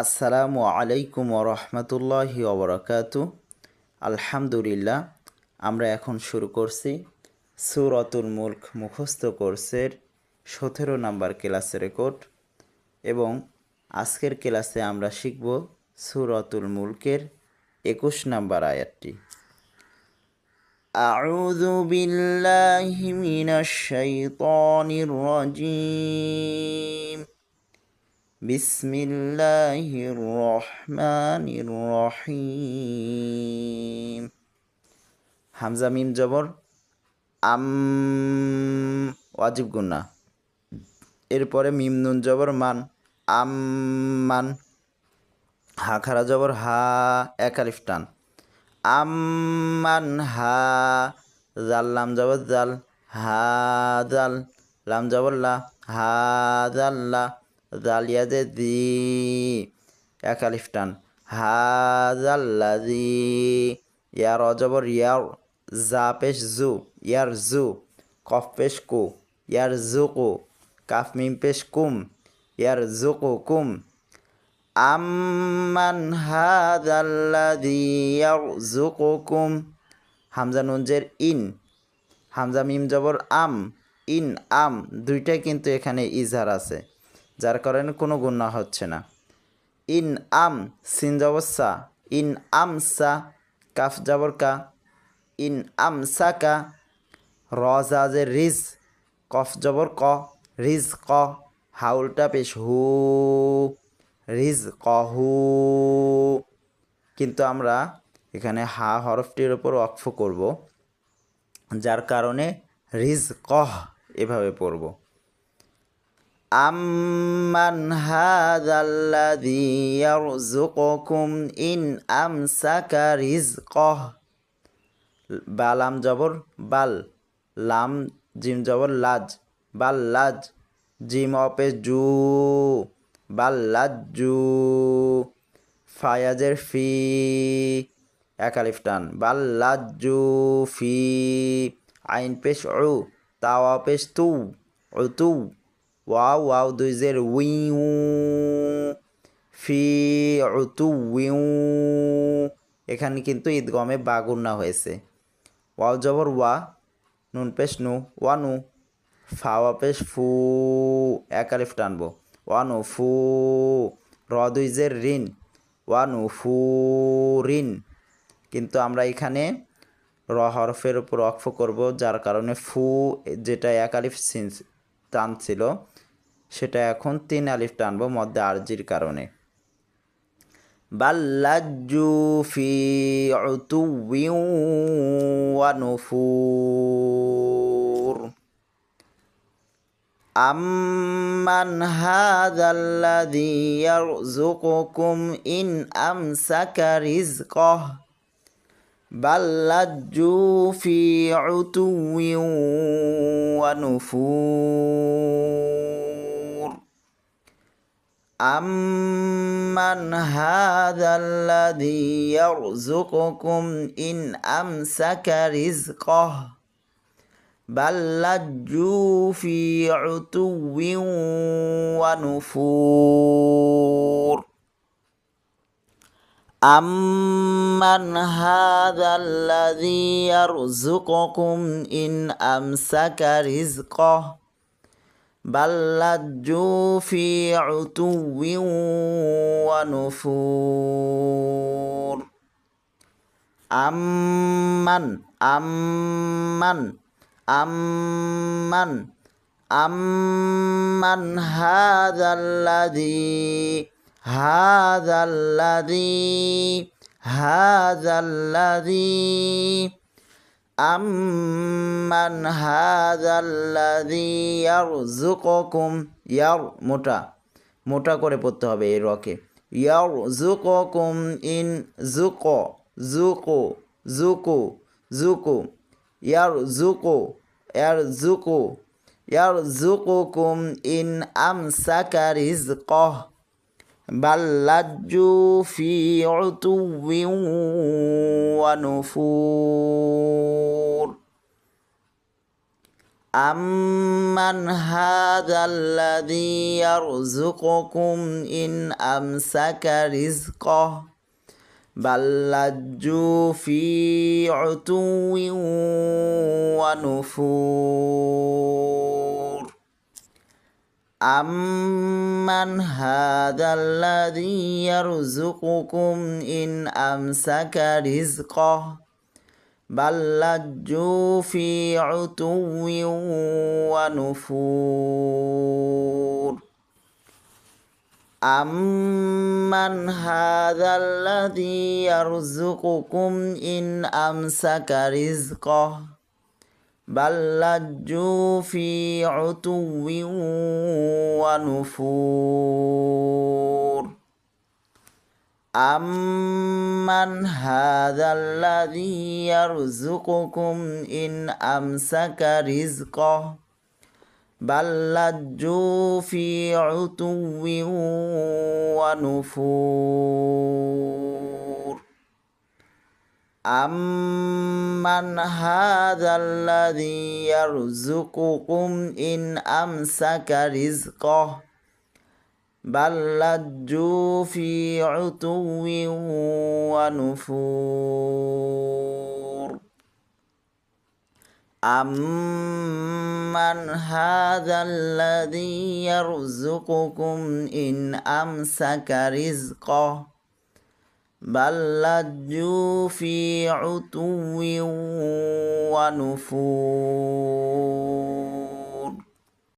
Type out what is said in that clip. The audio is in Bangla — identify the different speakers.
Speaker 1: আসসালামু আলাইকুম ওরহমতুল্লাহি ওবরাকাতু। আলহামদুলিল্লাহ, আমরা এখন শুরু করছি সূরাতুল মুলক মুখস্থ কোর্সের 17 নাম্বার ক্লাস রেকর্ড এবং আজকের ক্লাসে আমরা শিখব সূরাতুল মুলকের 21 নাম্বার আয়াতটি। আউযু বিল্লাহি মিনাশ শাইতানির রাজিম। বিসমিল্লাহির রহমানির রহিম। হামজা মিম জবর আম, ওয়াজিব গুন্না। এরপরে মিম নুন জবর মান, মান। হা খারা জবর হা, এক আলিফ টান, মান হা। জাল লাম জবর জাল, হা জাল। লাম জবর লা, হা জাল্লা। জালিয়াদে দি, এক আলিফ টান, হাযাল্লাযী। ইয়ার অজবর ইয়ার, জা পেশ জু, ইয়ার জু। কফ পেশ কু, ইয়ার জুকু। কাফ মিম পেশ কুম, ইয়ার জুকু কুম। আম্মান হাযাল্লাযী ইয়ারযুকুকুম। হামজা নুন জের ইন, হামজা মিম জবর আম, ইন আম। দুইটাই কিন্তু এখানে ইজহার আছে, যার কারণে কোনো গুণা হচ্ছে না। ইন আম, সিন জবর সা, ইন আমসা। কাফ জবর কা, ইন আমসাকা। র জাজের রিজ, কফ জবর ক, রিজ ক। হাউলটা পেশ হু, রিজ কহু। কিন্তু আমরা এখানে হা হরফটির ওপর ওয়াকফ করব, যার কারণে রিজ কহ এভাবে পড়ব। আম্মান হাযাল্লাযী ইয়ারযুকুকুম ইন আমসাকা রিজকহ। বা লাম জবর বাল, লাম জিম জবর লাজ, বাল লাজ। জিম অপে জু, বাল লাজ্জু। ফায়াজের ফি, এক আলিফ টান, বাল লাজ্জু ফি। আইন পেশ উ, তাওয়া পেশ তু, উতু। ওয়াও ওয়াও দুই জের উইউ, ফি উতু উইউ। এখানে কিন্তু ঈদগমে বাগুন্না হয়েছে। ওয়াও জবর ওয়া, নুন পেশ নু, ওয়ানু। ফাওয়া পেশ ফু, এক আলিফ টানবো, ওয়ানু ফু। র দুই জের রিন, ওয়ানু ফু রিন। কিন্তু আমরা এখানে র হরফের উপর ওয়াকফ করব, যার কারণে ফু যেটা এক আলিফ টান ছিল সেটা এখন 3 আলিফ টানবো মধ্যে আরজির কারণে। বাল্লাজ্জু ফি উতুউইন ওয়া নুফুর। আম্মান হাযাল্লাযী ইয়ারযুকুকুম ইন আমসাকা রিজকহ। বাল্লাজ্জু ফি উতুউইন ওয়া নুফুর। আম্মান হাযাল্লাযী ইয়ারযুকুকুম ইন আমসাকা রিজকহ। বাল্লাজ্জু ফি উতুউইন ওয়া নুফুর। আম্মান হাযাল্লাযী ইয়ারযুকুকুম ইন আমসাকা রিজকহ। বাল্লাজ্জু ফি উতুউইন ওয়া নুফুর। আম্মান আম্মান আম্মান আম্মান হাযাল্লাযী হাযাল্লাযী আম্মান হাযাল্লাযী ইয়ারযুকুকুম। ইয়ার মোটা মোটা করে পড়তে হবে এই রকে। ইয়ারযুকুকুম ইন যুকো যুকো যুকু যুকু। ইয়ারযুকু ইয়ারযুকু ইয়ারযুকুকুম ইন আমসাকা রিজকহ। বাল্লাজ্জু ফি উতুউইন ওয়া নুফুর। أمن هذا الذي يرزقكم إن أمسك رزقه بل لجوا في عتو ونفور أمن هذا الذي يرزقكم إن أمسك رزقه بل لجوا في عتو ونفور أمن هذا الذي يرزقكم إن أمسك رزقه بل لجوا في عتو ونفور أمن هذا الذي يرزقكم إن أمسك رزقه بل لجوا في عتو ونفور أمن هذا الذي يرزقكم إن أمسك رزقه بل لجوا في عتو ونفور أمن هذا الذي يرزقكم إن أمسك رزقه بل لجوا في عتو ونفور